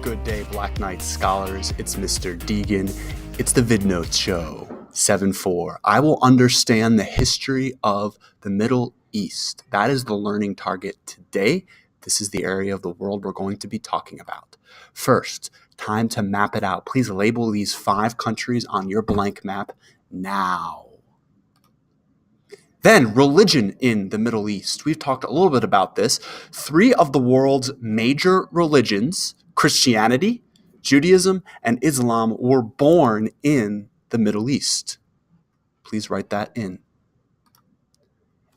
Good day, Black Knight scholars. It's Mr. Deegan. It's the VidNotes show, 7-4. I will understand the history of the Middle East. That is the learning target today. This is the area of the world we're going to be talking about. First, time to map it out. Please label these 5 countries on your blank map now. Then, religion in the Middle East. We've talked a little bit about this. 3 of the world's major religions, Christianity, Judaism, and Islam, were born in the Middle East. Please write that in.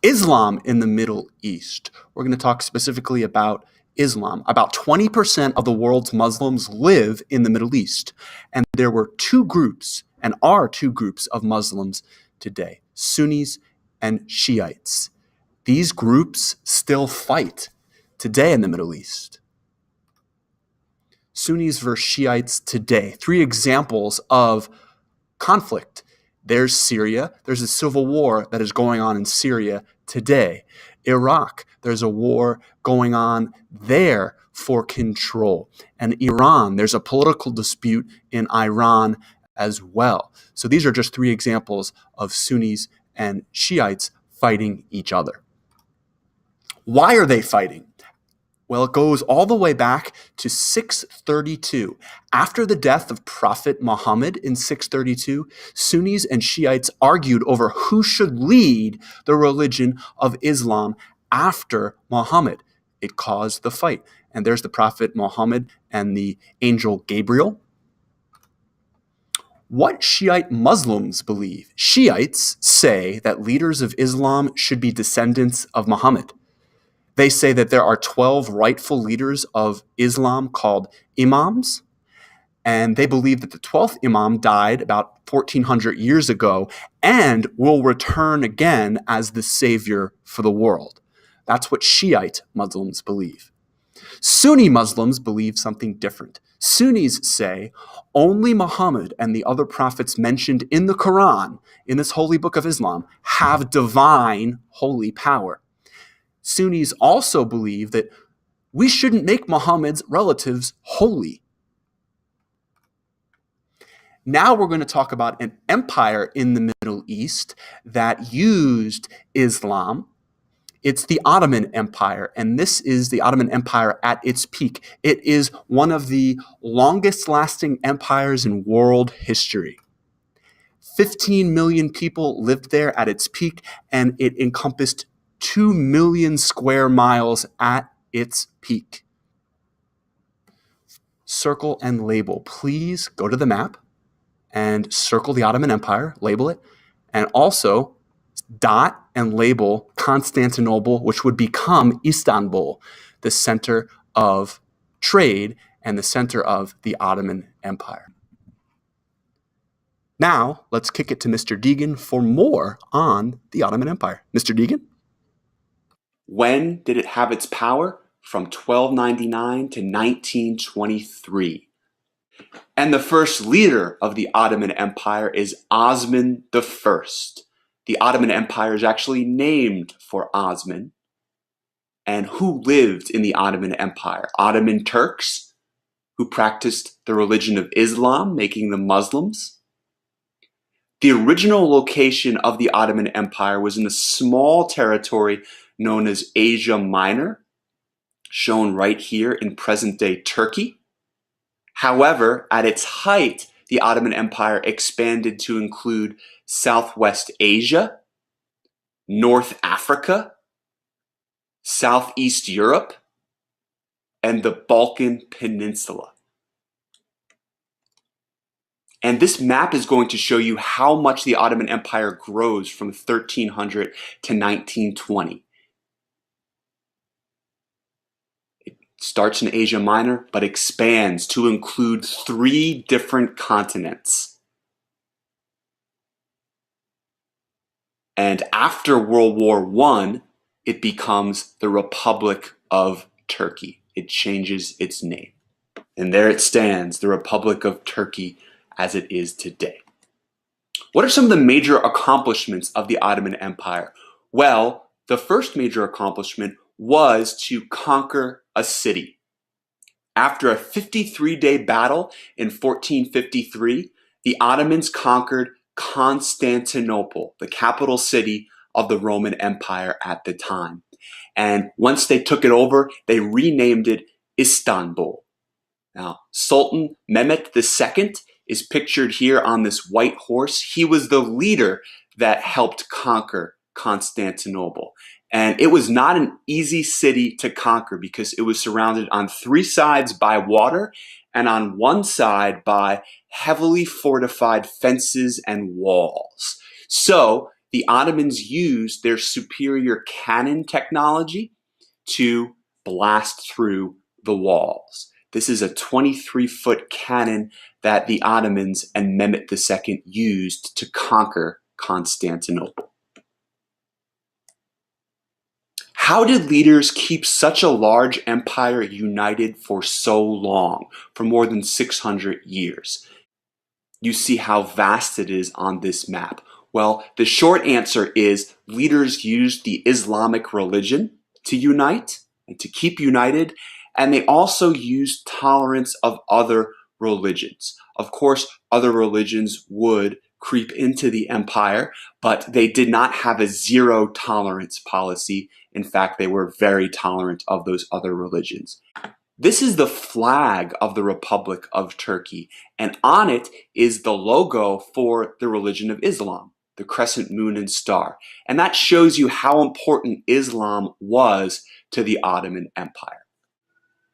Islam in the Middle East. We're going to talk specifically about Islam. About 20% of the world's Muslims live in the Middle East. And there were 2 groups, and are 2 groups of Muslims today, Sunnis and Shiites. These groups still fight today in the Middle East. Sunnis versus Shiites today. 3 examples of conflict. There's Syria. There's a civil war that is going on in Syria today. Iraq, there's a war going on there for control. And Iran, there's a political dispute in Iran as well. So these are just 3 examples of Sunnis and Shiites fighting each other. Why are they fighting? Well, it goes all the way back to 632. After the death of Prophet Muhammad in 632, Sunnis and Shiites argued over who should lead the religion of Islam after Muhammad. It caused the fight. And there's the Prophet Muhammad and the angel Gabriel. What Shiite Muslims believe? Shiites say that leaders of Islam should be descendants of Muhammad. They say that there are 12 rightful leaders of Islam called imams, and they believe that the 12th imam died about 1400 years ago and will return again as the savior for the world. That's what Shiite Muslims believe. Sunni Muslims believe something different. Sunnis say only Muhammad and the other prophets mentioned in the Quran, in this holy book of Islam, have divine holy power. Sunnis also believe that we shouldn't make Muhammad's relatives holy. Now we're going to talk about an empire in the Middle East that used Islam. It's the Ottoman Empire, and this is the Ottoman Empire at its peak. It is one of the longest-lasting empires in world history. 15 million people lived there at its peak, and it encompassed 2 million square miles at its peak. Circle and label. Please go to the map and circle the Ottoman Empire, label it, and also dot and label Constantinople, which would become Istanbul, the center of trade and the center of the Ottoman Empire. Now, let's kick it to Mr. Deegan for more on the Ottoman Empire. Mr. Deegan? When did it have its power? From 1299 to 1923. And the first leader of the Ottoman Empire is Osman I. The Ottoman Empire is actually named for Osman. And who lived in the Ottoman Empire? Ottoman Turks, who practiced the religion of Islam, making them Muslims. The original location of the Ottoman Empire was in a small territory known as Asia Minor, shown right here in present-day Turkey. However, at its height, the Ottoman Empire expanded to include Southwest Asia, North Africa, Southeast Europe, and the Balkan Peninsula. And this map is going to show you how much the Ottoman Empire grows from 1300 to 1920. It starts in Asia Minor, but expands to include 3 different continents. And after World War I, it becomes the Republic of Turkey. It changes its name. And there it stands, the Republic of Turkey as it is today. What are some of the major accomplishments of the Ottoman Empire? Well, the first major accomplishment was to conquer a city. After a 53-day battle in 1453, the Ottomans conquered Constantinople, the capital city of the Roman Empire at the time. And once they took it over, they renamed it Istanbul. Now, Sultan Mehmet II is pictured here on this white horse. He was the leader that helped conquer Constantinople. And it was not an easy city to conquer because it was surrounded on three sides by water and on one side by heavily fortified fences and walls. So the Ottomans used their superior cannon technology to blast through the walls. This is a 23-foot cannon that the Ottomans and Mehmet II used to conquer Constantinople. How did leaders keep such a large empire united for so long, for more than 600 years? You see how vast it is on this map. Well, the short answer is leaders used the Islamic religion to unite and to keep united, and they also used tolerance of other religions. Of course, other religions would creep into the empire, but they did not have a zero tolerance policy. In fact, they were very tolerant of those other religions. This is the flag of the Republic of Turkey, and on it is the logo for the religion of Islam, the crescent moon and star. And that shows you how important Islam was to the Ottoman Empire.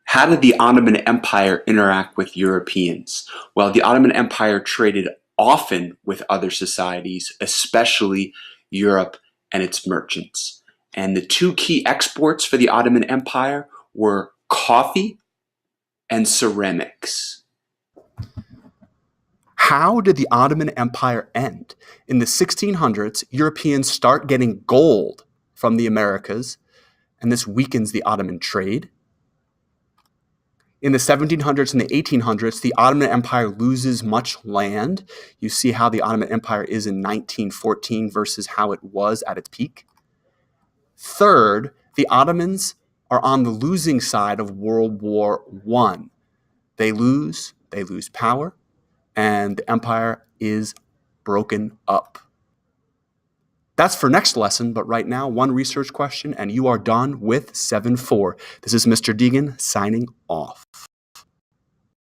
How did the Ottoman Empire interact with Europeans? Well, the Ottoman Empire traded often with other societies, especially Europe and its merchants. And the two key exports for the Ottoman Empire were coffee and ceramics. How did the Ottoman Empire end? In the 1600s, Europeans start getting gold from the Americas, and this weakens the Ottoman trade. In the 1700s and the 1800s, the Ottoman Empire loses much land. You see how the Ottoman Empire is in 1914 versus how it was at its peak. Third, the Ottomans are on the losing side of World War I. They lose power, and the empire is broken up. That's for next lesson, but right now, one research question, and you are done with 7-4. This is Mr. Deegan signing off.